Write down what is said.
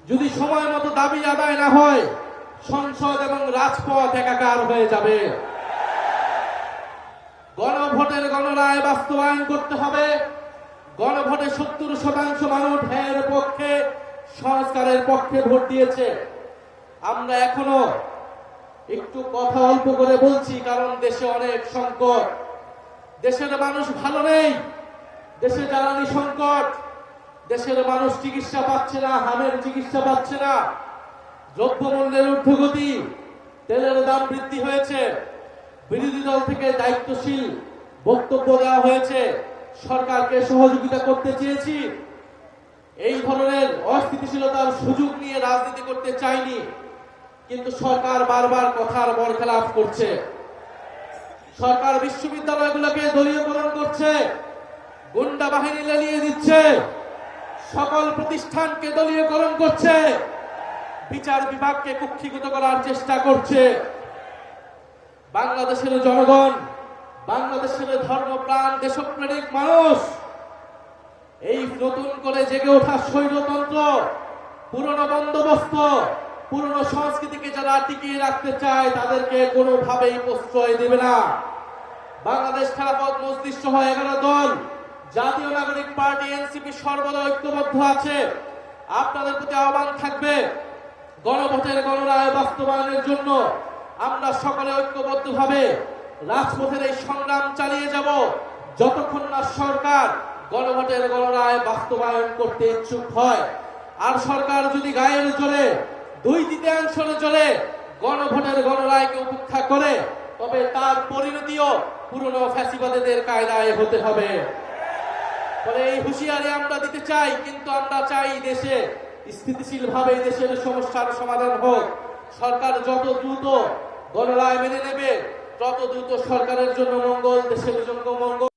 যদি সময় মতো দাবি আদায় না হয়, সংসদ এবং রাজপথ একাকার হয়ে যাবে। গণভোটের গণরায় বাস্তবায়ন করতে হবে। গণভোটে 70% মানুষ হ্যাঁ পক্ষে, সংস্কারের পক্ষে ভোট দিয়েছে। আমরা এখনো একটু কথা অল্প করে বলছি, কারণ দেশে অনেক সংকট, দেশের মানুষ ভালো নেই, দেশে জ্বালানি সংকট, দেশের মানুষ চিকিৎসা পাচ্ছে না, হামের চিকিৎসা পাচ্ছে না, দ্রব্যমূল্যের ঊর্ধ্বগতি, তেলের দাম বৃদ্ধি হয়েছে। বিরোধী দল থেকে দায়িত্বশীল বক্তব্য দেওয়া হয়েছে, সরকারকে সহযোগিতা করতে চেয়েছি। এই ধরনের অস্থিতিশীলতার সুযোগ নিয়ে রাজনীতি করতে চাইনি, কিন্তু সরকার বারবার কথার বরখেলাপ করছে। সরকার বিশ্ববিদ্যালয়গুলোকে দলীয়করণ করছে, গুন্ডা বাহিনী লেলিয়ে দিচ্ছে, সকল প্রতিষ্ঠানকে দলীয়করণ করছে, বিচার বিভাগকে কুক্ষিগত করার চেষ্টা করছে। বাংলাদেশের জনগণ, বাংলাদেশের ধর্মপ্রাণ দেশপ্রেমিক মানুষ এই নতুন করে জেগে ওঠা স্বৈরতন্ত্র, পুরনো বন্দোবস্ত, পুরনো সংস্কৃতিকে যারা টিকিয়ে রাখতে চায় তাদেরকে কোনোভাবেই প্রশ্রয় দেবে না। বাংলাদেশ খেলাফত মজলিস সহ 11 দল, জাতীয় নাগরিক পার্টি এনসিপি সর্বদা ঐক্যবদ্ধ আছে। আপনাদের প্রতি আহ্বান থাকবে, গণভোটের গণরায় বাস্তবায়নের জন্য আমরা সকলে ঐক্যবদ্ধভাবে রাজপথের এই সংগ্রাম চালিয়ে যাব, যতক্ষণ না সরকার গণভোটের গণরায় বাস্তবায়ন করতে ইচ্ছুক হয়। আর সরকার যদি গায়ের জোরে, 2/3 জোরে গণভোটের গণরায়কে উপেক্ষা করে, তবে তার পরিণতিও পুরনো ফ্যাসিবাদীদের কায়দায় হতে হবে। ফলে এই হুঁশিয়ারি আমরা দিতে চাই, কিন্তু আমরা চাই দেশে স্থিতিশীলভাবে দেশের সমস্যার সমাধান হোক। সরকার যত দ্রুত গণরায় মেনে নেবে, তত দ্রুত সরকারের জন্য মঙ্গল, দেশের জন্য মঙ্গল।